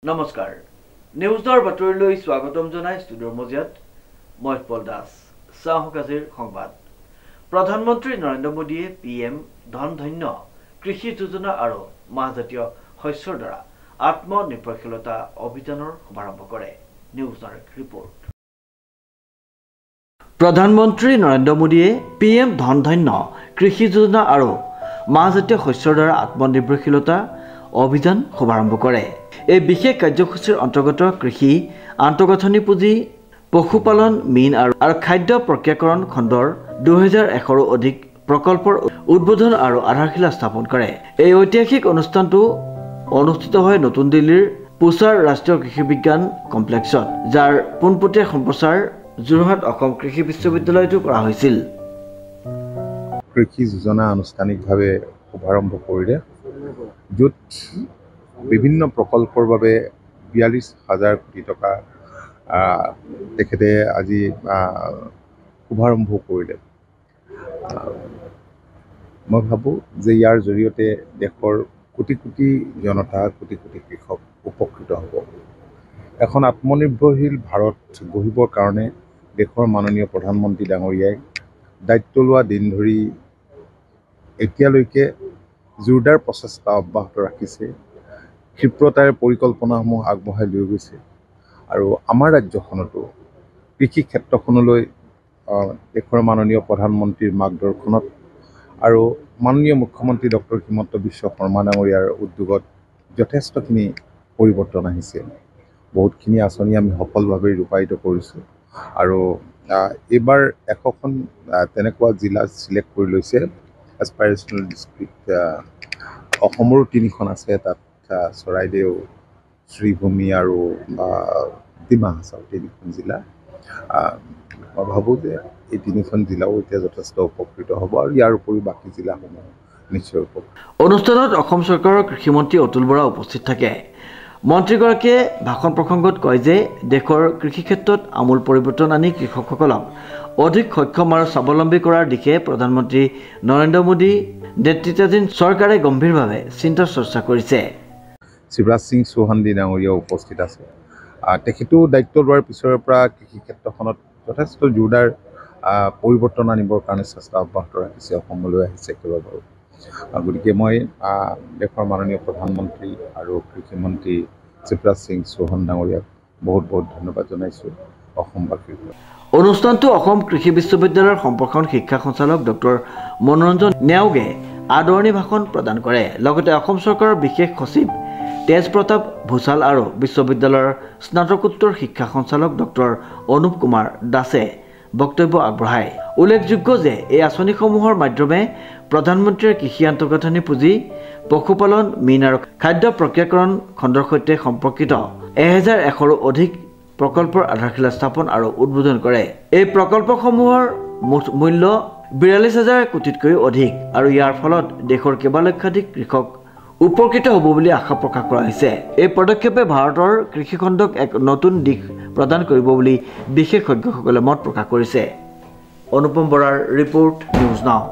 নমস্কাৰ নিউজৰ বাতৰিলৈ স্বাগতম জনাই ষ্টুডিঅ'ৰ মজিয়াত মই পল দাস সাহকাজিৰ সংবাদ প্ৰধানমন্ত্ৰী নৰেন্দ্ৰ মোদীয়ে পিএম ধনধান্য কৃষি যোজনা আৰু মাহজাতীয় শস্যৰ দ্বাৰা আত্মনিৰ্ভৰশীলতা অভিযানৰ শুভাৰম্ভ কৰে নিউজৰ ৰিপৰ্ট প্ৰধানমন্ত্ৰী নৰেন্দ্ৰ মোদীয়ে পিএম ধনধান্য কৃষি যোজনা আৰু মাহজাতীয় শস্যৰ দ্বাৰা আত্মনিৰ্ভৰশীলতা অভিযান শুভাৰম্ভ কৰে এই বিশেষ কাৰ্যসূচীৰ অন্তৰ্গত কৃষি আন্তঃগাঁথনি পুঁজি পশুপালন মীন আৰু খাদ্য প্ৰক্ৰিয়াকৰণ খণ্ডৰ 2100ৰো অধিক প্ৰকল্পৰ উদ্বোধন আৰু আধাৰশিলা স্থাপন কৰে এই ঐতিহাসিক অনুষ্ঠানটো অনুষ্ঠিত হয় নতুন দিল্লীৰ পুছাৰ ৰাষ্ট্ৰীয় কৃষি বিজ্ঞান কমপ্লেক্সত যাৰ পোনপটীয়া সম্প্ৰচাৰ যোৰহাট অসম কৃষি বিশ্ববিদ্যালয়তো কৰা হৈছিল কৃষি যোজনা আনুষ্ঠানিকভাৱে শুভাৰম্ভ কৰিলে য'ত বিভিন্ন প্ৰকল্পৰ বাবে 42,000 কোটি টকা তেখেতে আজি শুভাৰম্ভ কৰিলে মই ভাবোঁ যে ইয়াৰ জৰিয়তে দেশৰ কোটি কোটি জনতা কোটি কোটি কৃষক উপকৃত হ'ব এখন আত্মনিৰ্ভৰশীল ভাৰত গঢ়িবৰ কাৰণে দেশৰ মাননীয় প্ৰধানমন্ত্ৰী ডাঙৰীয়াই দায়িত্ব লোৱা দিন ধৰি এতিয়ালৈকে জোৰদাৰ প্ৰচেষ্টা অব্যাহত ৰাখিছে ক্ষিপ্ৰতাৰে পৰিকল্পনাসমূহ আগবঢ়াই লৈ গৈছে আৰু আমাৰ ৰাজ্যখনতো কৃষি ক্ষেত্ৰখনলৈ দেশৰ মাননীয় প্ৰধানমন্ত্ৰীৰ মাৰ্গদৰ্শনত আৰু মাননীয় মুখ্যমন্ত্ৰী ডক্টৰ হিমন্ত বিশ্ব শৰ্মা ডাঙৰীয়াৰ উদ্যোগত যথেষ্টখিনি পৰিৱৰ্তন আহিছে বহুতখিনি আঁচনি আমি সফলভাৱে ৰূপায়িত কৰিছোঁ আৰু এইবাৰ 100খন তেনেকুৱা জিলা চিলেক্ট কৰি লৈছে এছপাইৰেশ্যনেল ডিষ্ট্ৰিক্ট অসমৰো 3খন আছে তাত চৰাইদেউ শ্ৰীভূমি আৰু ডিমা হাছাও 3খন জিলা মই ভাবোঁ যে এই 3খন জিলাও এতিয়া যথেষ্ট উপকৃত হ'ব আৰু ইয়াৰ উপৰিও বাকী জিলাসমূহ নিশ্চয় উপকৃত অনুষ্ঠানত অসম চৰকাৰৰ কৃষিমন্ত্ৰী অতুল বৰা উপস্থিত থাকে মন্ত্ৰীগৰাকীয়ে ভাষণ প্ৰসংগত কয় যে দেশৰ কৃষি ক্ষেত্ৰত আমূল পৰিৱৰ্তন আনি কৃষকসকলক অধিক সক্ষম আৰু স্বাৱলম্বী কৰাৰ দিশে প্ৰধানমন্ত্ৰী নৰেন্দ্ৰ মোদী নেতৃত্বাধীন চৰকাৰে গম্ভীৰভাৱে চিন্তা চৰ্চা কৰিছে শিৱৰাজ সিং চৌহানদী ডাঙৰীয়াও উপস্থিত আছে তেখেতেও দায়িত্ব লোৱাৰ পিছৰে পৰা কৃষি ক্ষেত্ৰখনত যথেষ্ট জোৰদাৰ পৰিৱৰ্তন আনিবৰ কাৰণে চেষ্টা অব্যাহত ৰাখিছে অসমলৈ আহিছে কেইবাবাৰো গতিকে মই দেশৰ মাননীয় প্ৰধানমন্ত্ৰী আৰু কৃষিমন্ত্ৰী শিৱৰাজ সিং চৌহান ডাঙৰীয়াক বহুত বহুত ধন্যবাদ জনাইছোঁ অসমবাসীৰ অনুষ্ঠানটো অসম কৃষি বিশ্ববিদ্যালয়ৰ সম্প্ৰসাৰণ শিক্ষা সঞ্চালক ডক্টৰ মনোৰঞ্জন নেওগে আদৰণি ভাষণ প্ৰদান কৰে লগতে অসম চৰকাৰৰ বিশেষ সচিব তেজ প্ৰতাপ ভূষাল আৰু বিশ্ববিদ্যালয়ৰ স্নাতকোত্তৰ শিক্ষা সঞ্চালক ডক্টৰ অনুপ কুমাৰ দাসে বক্তব্য আগবঢ়ায় উল্লেখযোগ্য যে এই আঁচনিসমূহৰ মাধ্যমে প্ৰধানমন্ত্ৰীৰ কৃষি আন্তঃগাঁথনি পুঁজি পশুপালন মীন আৰু খাদ্য প্ৰক্ৰিয়াকৰণ খণ্ডৰ সৈতে সম্পৰ্কিত 1,100ৰো অধিক প্ৰকল্পৰ আধাৰশিলা স্থাপন আৰু উদ্বোধন কৰে এই প্ৰকল্পসমূহৰ মুঠ মূল্য 42,000 কোটিতকৈও অধিক আৰু ইয়াৰ ফলত দেশৰ কেইবালক্ষাধিক কৃষক উপকৃত হ'ব বুলি আশা প্ৰকাশ কৰা হৈছে এই পদক্ষেপে ভাৰতৰ কৃষিখণ্ডক এক নতুন দিশ প্ৰদান কৰিব বুলি বিশেষজ্ঞসকলে মত প্ৰকাশ কৰিছে অনুপম বৰাৰ ৰিপৰ্ট নিউজ নাও